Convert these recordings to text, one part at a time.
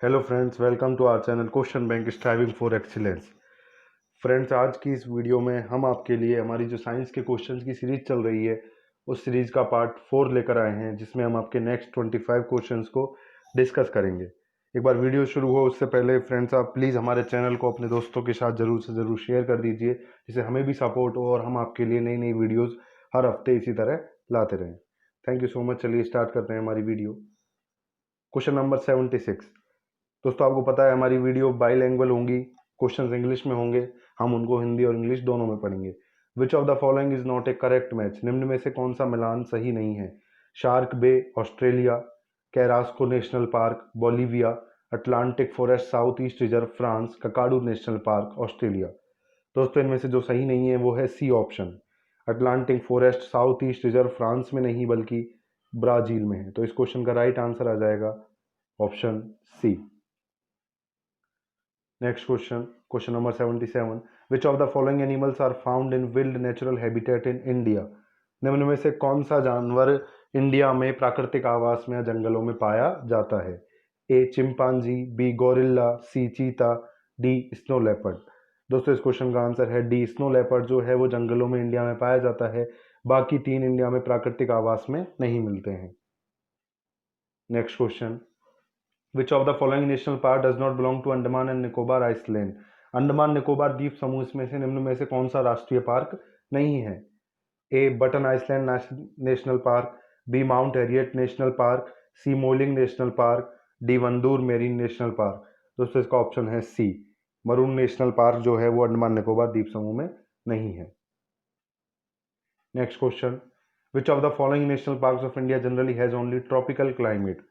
Hello friends, welcome to our channel question bank striving for excellence. Friends, आज की इस video में हम आपके लिए हमारी जो साइंस के क्वेश्चंस की सीरीज चल रही है उस सीरीज का पार्ट 4 लेकर आए हैं, जिसमें हम आपके नेक्स्ट 25 क्वेश्चंस को डिस्कस करेंगे। एक बार वीडियो शुरू हो उससे पहले फ्रेंड्स, आप प्लीज़ हमारे चैनल को अपने दोस्तों के साथ ज़रूर से ज़रूर शेयर कर दीजिए, जिससे हमें भी सपोर्ट हो और हम आपके लिए नई नई वीडियोज़ हर हफ्ते इसी तरह लाते रहें। Thank you so much. चलिए स्टार्ट करते हैं हमारी वीडियो। Question number 76। दोस्तों, आपको पता है हमारी वीडियो बाईलैंग्वेज होंगी, क्वेश्चंस इंग्लिश में होंगे, हम उनको हिंदी और इंग्लिश दोनों में पढ़ेंगे। Which of the following is not a correct match? निम्न में से कौन सा मिलान सही नहीं है? Shark Bay Australia, Carrasco National Park Bolivia, Atlantic Forest South East Reserve France, Kakadu National Park Australia. दोस्तों, इनमें से जो सही नहीं है वो है C option. Atlantic Forest South East Reserve France में नहीं बल्कि ब्राजील में है। तो इस क्वेश्चन का राइट आंसर आ जाएगा option C. Next question number 77. Which of the following animals are found in wild natural habitat in India? निम्न में से कौन सा जानवर इंडिया में प्राकृतिक आवास में या जंगलों में पाया जाता है? ए चिंपांजी, बी गोरिल्ला, सी चीता, डी स्नो लेपर्ड। दोस्तों, इस क्वेश्चन का आंसर है डी स्नो लेपर्ड। जो है वो जंगलों में इंडिया में पाया जाता है, बाकी तीन इंडिया में प्राकृतिक आवास में नहीं मिलते हैं। Next question, which of the following national park does not belong to Andaman and Nicobar island? Andaman Nicobar द्वीप समूह में से निम्न में से कौन सा राष्ट्रीय पार्क नहीं है? A Button Island National Park, B Mount Harriet National Park, C Mouling National Park, D Wandoor Marine National Park. दोस्तों, इसका ऑप्शन है सी, मरून नेशनल पार्क जो है वो अंडमान निकोबार द्वीप समूह में नहीं है। Next question, which of the following national parks of India generally has only tropical climate?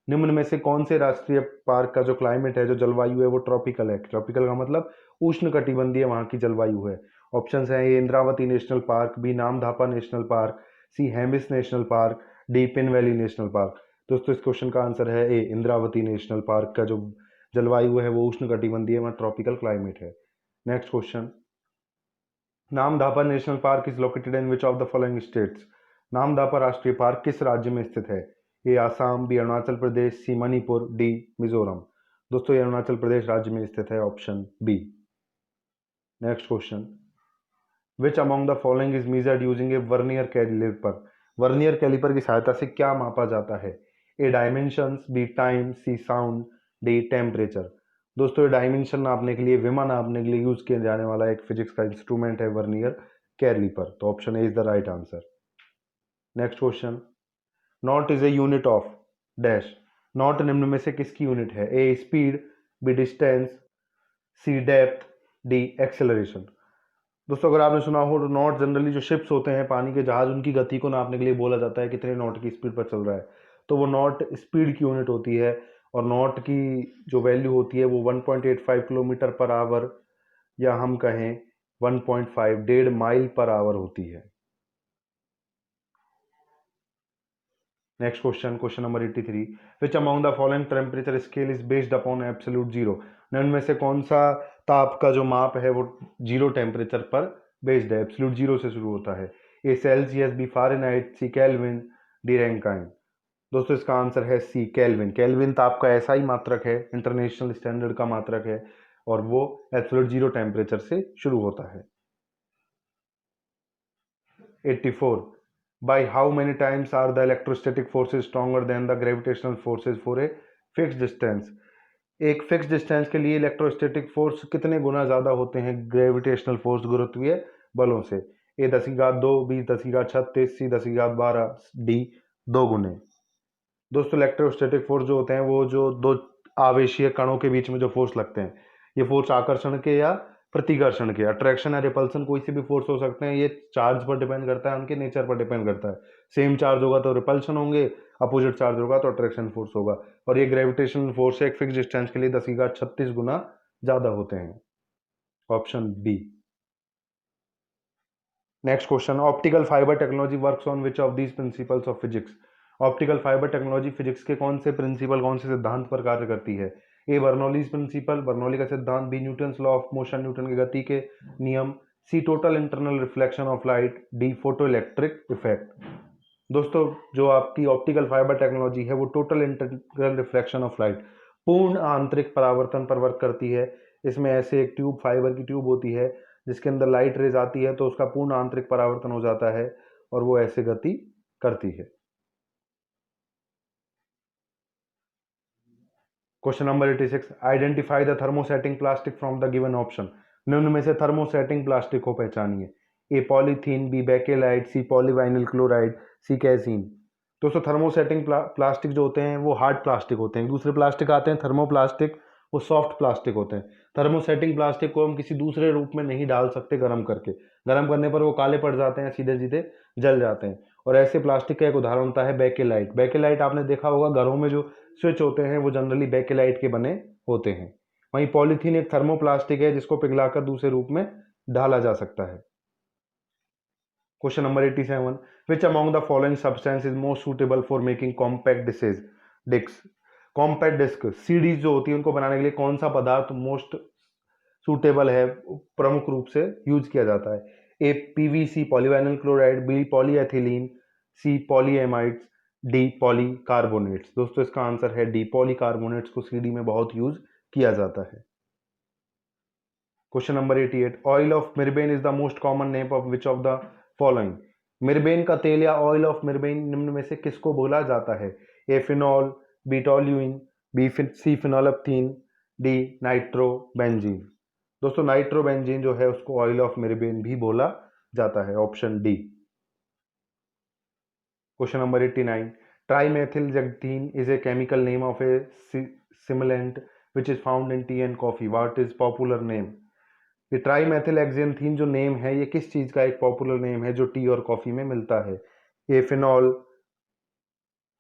निम्न में से कौन से राष्ट्रीय पार्क का जो क्लाइमेट है, जो जलवायु है, वो ट्रॉपिकल है? ट्रॉपिकल का मतलब उष्ण कटिबंधीय वहां की जलवायु है। ऑप्शंस हैं A Indravati National Park, B Namdapha national Park, C Hemis National Park, D Pin Valley National Park. दोस्तों, इस क्वेश्चन का आंसर है ए इंद्रावती नेशनल पार्क का जो जलवायु है वो उष्ण कटिबंधीय, वहां ट्रॉपिकल क्लाइमेट है। Next question, Namdapha national park is located in which of the following states? नामधापा राष्ट्रीय पार्क किस राज्य में स्थित है? A Assam, B Arunachal Pradesh, C Manipur, D Mizoram. दोस्तों, ये अरुणाचल प्रदेश राज्य में स्थित है, option B. Next question, which among the following is measured using a vernier caliper? Vernier caliper की सहायता से क्या मापा जाता है? A dimensions, B time, C sound, D temperature. दोस्तों, ये डायमेंशन नापने के लिए, विमा नापने के लिए यूज किया जाने वाला एक फिजिक्स का इंस्ट्रूमेंट है वर्नियर कैलिपर। तो option A is the right answer. Next question, knot is a unit of dash. Knot निम्न में से किसकी यूनिट है? A speed, B distance, C depth, D acceleration. दोस्तों, अगर आपने सुना हो तो नॉट जनरली जो शिप्स होते हैं, पानी के जहाज, उनकी गति को नापने के लिए बोला जाता है कितने नॉट की स्पीड पर चल रहा है। तो वो नॉट स्पीड की यूनिट होती है, और नॉट की जो वैल्यू होती है वो 1.85 किलोमीटर पर आवर, या हम कहें 1.5 डेढ़ माइल पर आवर होती है। Next question, question number 83। Which among the following temperature scale is based upon absolute zero? निम्न में से कौन सा ताप का जो माप है वो जीरो टेम्परेचर पर बेस्ड है, एब्सोल्यूट जीरो से शुरू होता है? ए सेल्सियस, बी फारेनहाइट, सी केल्विन, डी रैंकाइन। दोस्तों, इसका आंसर है सी केल्विन। केल्विन ताप का ऐसा ही मात्रक है, इंटरनेशनल स्टैंडर्ड का मात्रक है, और वो एब्सोल्यूट जीरो टेम्परेचर से शुरू होता है। 84. By how many times are the electrostatic forces stronger than the gravitational forces for a fixed distance? एक फिक्स डिस्टेंस के लिए इलेक्ट्रोस्टैटिक फोर्स कितने गुना ज्यादा होते हैं ग्रेविटेशनल फोर्स, गुरुत्वीय बलों से? ए 10⁻², बी 10⁻36, सी 10⁻12, डी 2 गुने। दोस्तों, इलेक्ट्रोस्टैटिक फोर्स जो होते हैं वो जो दो आवेशीय कणों के बीच में जो फोर्स लगते हैं, ये फोर्स आकर्षण के या प्रतिकर्षण के, अट्रैक्शन या रिपल्सन, कोई से भी फोर्स हो सकते हैं। ये चार्ज पर डिपेंड करता है, उनके नेचर पर डिपेंड करता है। सेम चार्ज होगा तो रिपल्शन होंगे, अपोजिट चार्ज होगा तो अट्रैक्शन फोर्स होगा। और ये ग्रेविटेशनल फोर्स एक फिक्स डिस्टेंस के लिए 10⁻36 गुना ज्यादा होते हैं, option B. Next question, optical fibre technology works on which of these principles of physics? Optical fibre technology physics के कौन से प्रिंसिपल, कौन से सिद्धांत पर कार्य करती है? ए बर्नौलीज प्रिंसिपल, बर्नौली का सिद्धांत, B Newton's law of motion, Newton की गति के नियम, C total internal reflection of light, D photoelectric effect. दोस्तों, जो आपकी ऑप्टिकल फाइबर टेक्नोलॉजी है वो total internal reflection of light, पूर्ण आंतरिक परावर्तन पर वर्क करती है। इसमें ऐसे एक ट्यूब, फाइबर की ट्यूब होती है जिसके अंदर लाइट रेज आती है तो उसका पूर्ण आंतरिक परावर्तन हो जाता है और वो ऐसे गति करती है। Question number 86, identify the thermosetting plastic from the given option. निम्न में से थर्मोसेटिंग प्लास्टिक को पहचानिए। ए पॉलीथीन, बी बेकेलाइट, सी पॉलीवाइनिल क्लोराइड, सी कैसीन। दोस्तों थर्मोसेटिंग प्लास्टिक जो होते हैं वो हार्ड प्लास्टिक होते हैं। दूसरे प्लास्टिक आते हैं थर्मोप्लास्टिक, वो सॉफ्ट प्लास्टिक होते हैं। थर्मोसेटिंग प्लास्टिक को हम किसी दूसरे रूप में नहीं डाल सकते गर्म करके। गर्म करने पर वो काले पड़ जाते हैं, सीधे सीधे जल जाते हैं। और ऐसे प्लास्टिक का एक उदाहरण होता है बेकेलाइट। बेकेलाइट आपने देखा होगा घरों में जो स्विच होते हैं वो जनरली बेकेलाइट के बने होते हैं। वहीं पॉलीथीन एक थर्मोप्लास्टिक है जिसको पिघलाकर दूसरे रूप में ढाला जा सकता है। Question number 87, which among the following substance is most suitable for making compact disc. Compact disc CDs जो होती है उनको बनाने के लिए कौन सा पदार्थ मोस्ट सूटेबल है, प्रमुख रूप से यूज किया जाता है? ए पीवीसी पॉलीवाइनिल क्लोराइड, बी पॉलीएथिलीन, सी पॉलीएमाइड्स, डी पॉलीकार्बोनेट्स। दोस्तों इसका आंसर है डी, पॉलीकार्बोनेट्स को सीडी में बहुत यूज किया जाता है। Question number 88, oil of mirbane is the most common name of which of the following. Mirbane का तेल या ऑयल ऑफ मिर्बेन निम्न में से किसको बोला जाता है? A phenol, B toluene, B C phenolphthalein, D nitrobenzene. दोस्तों नाइट्रोबेंजीन जो है उसको ऑयल ऑफ मिर्बेन भी बोला जाता है, option D. Question number 89, trimethylxanthine is a chemical name of a stimulant which is found in tea and coffee, what is popular name. ये ट्राईमेथिल एक्जेंथीन जो नेम है ये किस चीज का एक पॉपुलर नेम है जो टी और कॉफी में मिलता है? A phenol,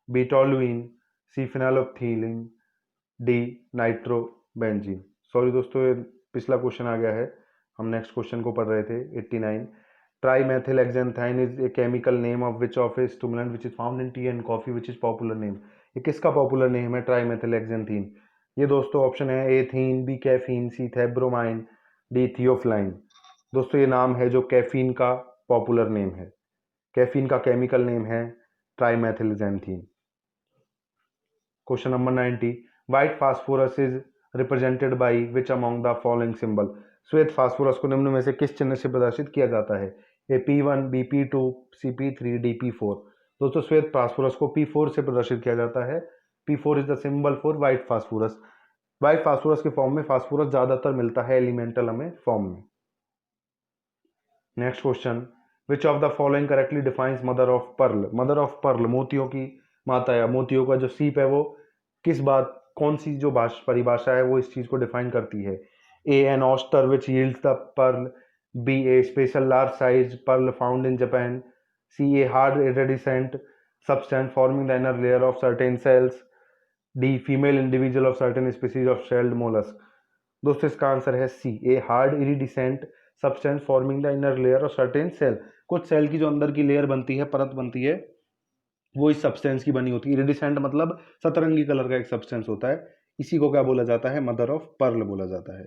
B toluene, C फिनाइलफ्थीलिन, D nitrobenzene. Sorry दोस्तों ये पिछला क्वेश्चन आ गया है, हम नेक्स्ट क्वेश्चन को पढ़ रहे थे। 89, trimethylxanthine is a chemical name of which of a stimulant which is found in tea and coffee which is popular name. ये किसका पॉपुलर नेम है ट्राईमेथिल एक्जेंथीन? ये दोस्तों ऑप्शन है A theine, B caffeine, C theobromine, D theophylline. दोस्तों ये नाम है जो कैफीन का पॉपुलर नेम है। कैफीन का केमिकल नेम है trimethylxanthine. Question number 90, white phosphorus is represented by which among the following symbol. श्वेत फास्फोरस को निम्न में से किस चिन्ह से प्रदर्शित किया जाता है? ए P1, बी P2, सी P3, डी P4। दोस्तों श्वेत फास्फोरस को P4 से प्रदर्शित किया जाता है। P4 is the symbol for white phosphorus. White phosphorus के फॉर्म में फास्फोरस ज्यादातर मिलता है एलिमेंटल हमें फॉर्म में। Next question, which of the following correctly defines mother of pearl. Mother of pearl मोतियों की माता या मोतियों का जो सीप है वो किस बात, कौन सी जो परिभाषा है वो इस चीज को डिफाइन करती है? A an oyster which yields the pearl, B a special large size pearl found in Japan, C a hard iridescent substance forming the inner layer of certain cells, D female individual of certain species of shelled mollusc. दोस्तों इसका answer है C, a hard iridescent substance forming the inner layer of certain cell. कुछ cell की जो अंदर की layer बनती है, परत बनती है, वो इस सब्सटेंस की बनी होती है। इरिडिसेंट मतलब सतरंगी कलर का एक सब्सटेंस होता है, इसी को क्या बोला जाता है? मदर ऑफ पर्ल बोला जाता है।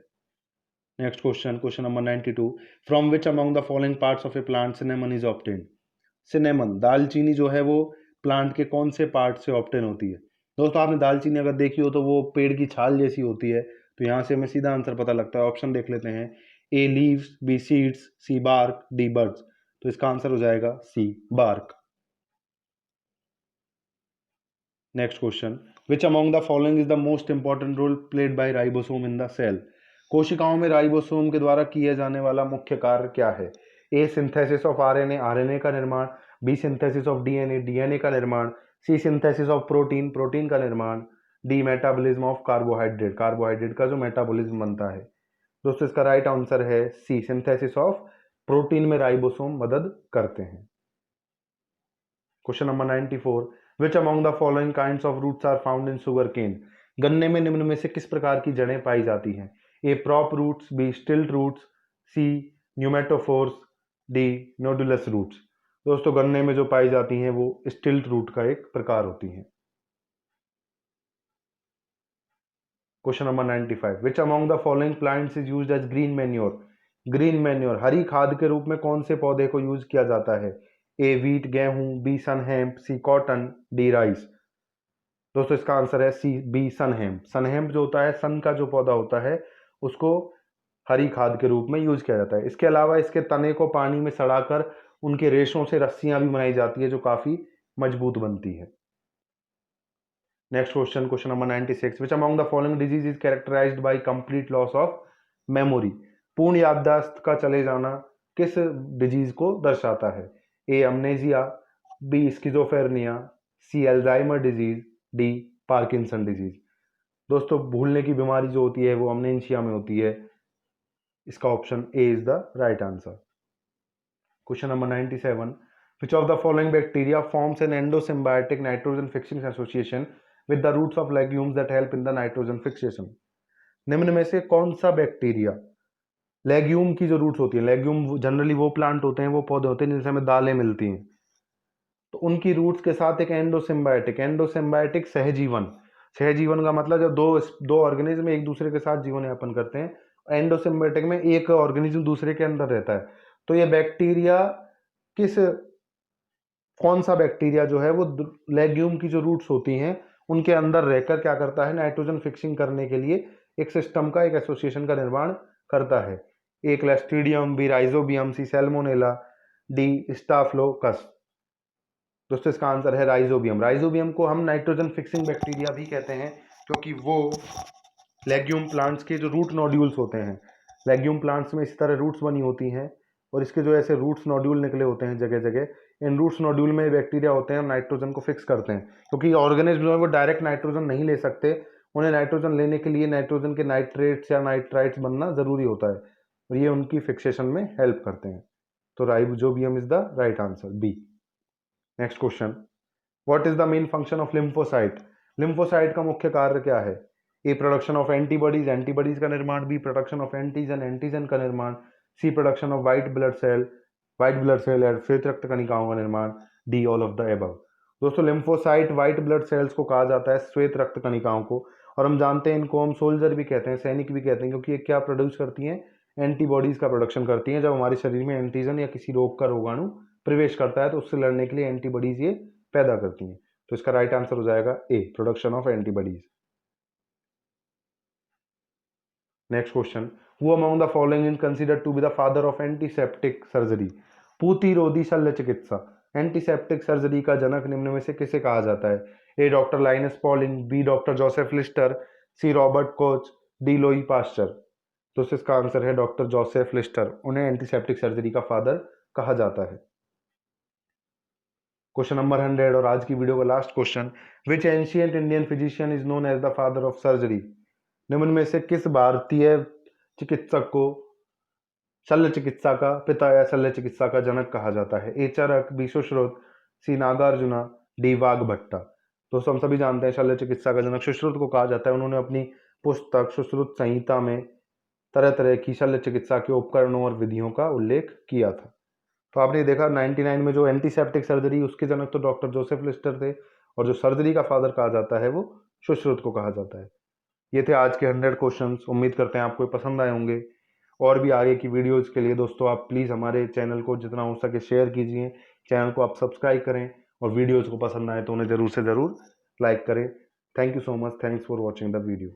Next question, question number 92, from which among the following parts of A plant cinnamon is obtained. Cinnamon दालचीनी जो है वो प्लांट के कौन से पार्ट से ऑब्टेन होती है? दोस्तों आपने दालचीनी अगर देखी हो तो वो पेड़ की छाल जैसी होती है, तो यहाँ से हमें सीधा आंसर पता लगता है। ऑप्शन देख लेते हैं, A leaves, B seeds, C bark, D buds. तो इसका आंसर हो जाएगा C bark. Next question, which among the following is the most important role played by ribosome in the cell. कोशिकाओं में राइबोसोम के द्वारा किए जाने वाला मुख्य कार्य क्या है? A synthesis of RNA, RNA का निर्माण, B synthesis of DNA, DNA का निर्माण, C synthesis of protein, protein का निर्माण, D metabolism of carbohydrate, carbohydrate का जो मेटाबॉलिज्म बनता है। दोस्तों इसका राइट आंसर है सी, सिंथेसिस ऑफ प्रोटीन में राइबोसोम मदद करते हैं। Question number 94, which among the following kinds of roots are found in sugar cane. गन्ने में निम्न में से किस प्रकार की जड़ें पाई जाती हैं? A prop roots, B stilt roots, C pneumatophores, D nodulose roots. दोस्तों गन्ने में जो पाई जाती हैं वो स्टिल्ट रूट का एक प्रकार होती हैं। Question number 95, which among the following plants is used as green manure. Green manure हरी खाद के रूप में कौन से पौधे को यूज किया जाता है? ए वीट गेहूं, बी सन हेम्प, सी कॉटन, डी राइस। दोस्तों इसका आंसर है सी बी, सनहेम्प। सनहेम्प जो होता है, सन का जो पौधा होता है उसको हरी खाद के रूप में यूज किया जाता है। इसके अलावा इसके तने को पानी में सड़ाकर उनके रेशों से रस्सियां भी बनाई जाती है जो काफी मजबूत बनती है। Next question, question number 96, which among the following disease is characterized by complete loss of memory. पूर्ण याददाश्त का चले जाना किस डिजीज को दर्शाता है? A amnesia, B schizophrenia, C Alzheimer disease, D Parkinson disease. दोस्तों भूलने की बीमारी जो होती है वो अमनेशिया में होती है। इसका option A is the right answer. Question number 97, which of the following bacteria forms an endosymbiotic nitrogen fixing association with the roots of legumes that help in the nitrogen fixation? निम्न में से कौन सा बैक्टीरिया लेग्यूम की जो roots होती है, legume generally वो प्लांट होते हैं, वो पौधे होते हैं जिनसे हमें दालें मिलती हैं, तो उनकी रूट्स के साथ एक एंडोसिम्बायोटिक, एंडोसिम्बायोटिक सहजीवन, सहजीवन का मतलब जब दो दो ऑर्गेनिज्म एक दूसरे के साथ जीवन यापन करते हैं, एंडोसिम्बायोटिक में एक ऑर्गेनिज्म दूसरे के अंदर रहता है। तो ये बैक्टीरिया किस, कौन सा बैक्टीरिया जो है वो लेग्यूम की जो रूट्स होती हैं उनके अंदर रहकर क्या करता है, नाइट्रोजन फिक्सिंग करने के लिए एक सिस्टम का, एक एसोसिएशन का निर्माण करता है। ए क्लस्ट्रीडियम, बी राइजोबियम, सी सैल्मोनेला, डी स्टाफिलोकस। दोस्तों इसका आंसर है राइजोबियम। राइजोबियम को हम नाइट्रोजन फिक्सिंग बैक्टीरिया भी कहते हैं क्योंकि वो लेग्यूम प्लांट्स के जो रूट नोड्यूल्स होते हैं, लेग्यूम प्लांट्स में इस तरह रूट्स बनी होती हैं और इसके जो ऐसे रूट्स नोड्यूल निकले होते हैं जगह जगह, इन रूट्स नोड्यूल में बैक्टीरिया होते हैं और नाइट्रोजन को फिक्स करते हैं। क्योंकि ऑर्गेनिज्म जो है वो डायरेक्ट नाइट्रोजन नहीं ले सकते, उन्हें नाइट्रोजन लेने के लिए नाइट्रोजन के नाइट्रेट्स या नाइट्राइट्स बनना जरूरी होता है और ये उनकी फिक्सेशन में हेल्प करते हैं। तो rhizobium is the right answer, B. Next question, what is the main function of lymphocyte? Lymphocyte का मुख्य कार्य क्या है? A production of antibodies, antibodies का निर्माण, B production of antigen, antigen का निर्माण, C production of white blood cell, white blood cell या श्वेत रक्त कणिकाओं का निर्माण, D all of the above. दोस्तों लिम्फोसाइट व्हाइट ब्लड सेल्स को कहा जाता है, श्वेत रक्त कणिकाओं को, और हम जानते हैं इनको हम सोल्जर भी कहते हैं, सैनिक भी कहते हैं, क्योंकि ये क्या प्रोड्यूस करती हैं, एंटीबॉडीज का प्रोडक्शन करती हैं। जब हमारे शरीर में एंटीजन या किसी रोग का रोगाणु प्रवेश करता है तो उससे लड़ने के लिए एंटीबॉडीज ये पैदा करती हैं। तो इसका राइट आंसर हो जाएगा A, production of antibodies. Next question, who among the following is considered to be the father of antiseptic surgery? पूतिरोधी शल्य चिकित्सा, एंटीसेप्टिक सर्जरी का जनक निम्न में से किसे कहा जाता है? A doctor Linus Pauling, B doctor Joseph Lister, C Robert Koch, D Louis Pasteur. तो इसका आंसर है डॉक्टर जोसेफ लिस्टर, उन्हें एंटीसेप्टिक सर्जरी का फादर कहा जाता है। क्वेश्चन नंबर 100 और आज की वीडियो का last question, which ancient Indian physician is known as the father of surgery? निम्न में से किस भारतीय चिकित्सक को शल्य चिकित्सा का पिता या शल्य चिकित्सा का जनक कहा जाता है? ए चरक, बी सुश्रुत, सी नागार्जुना, डी वाघभट्टा। दोस्तों हम सभी जानते हैं शल्य चिकित्सा का जनक सुश्रुत को कहा जाता है। उन्होंने अपनी पुस्तक सुश्रुत संहिता में तरह तरह की शल्य चिकित्सा के उपकरणों और विधियों का उल्लेख किया था। तो आपने देखा 99 में जो एंटीसेप्टिक सर्जरी, उसके जनक तो डॉक्टर जोसेफ लिस्टर थे और जो सर्जरी का फादर कहा जाता है वो सुश्रुत को कहा जाता है। ये थे आज के 100 क्वेश्चंस। उम्मीद करते हैं आपको पसंद आए होंगे। और भी आगे की वीडियोस के लिए दोस्तों आप प्लीज़ हमारे चैनल को जितना हो सके शेयर कीजिए, चैनल को आप सब्सक्राइब करें और वीडियोस को पसंद आए तो उन्हें ज़रूर से ज़रूर लाइक करें। Thank you so much, thanks for watching the video.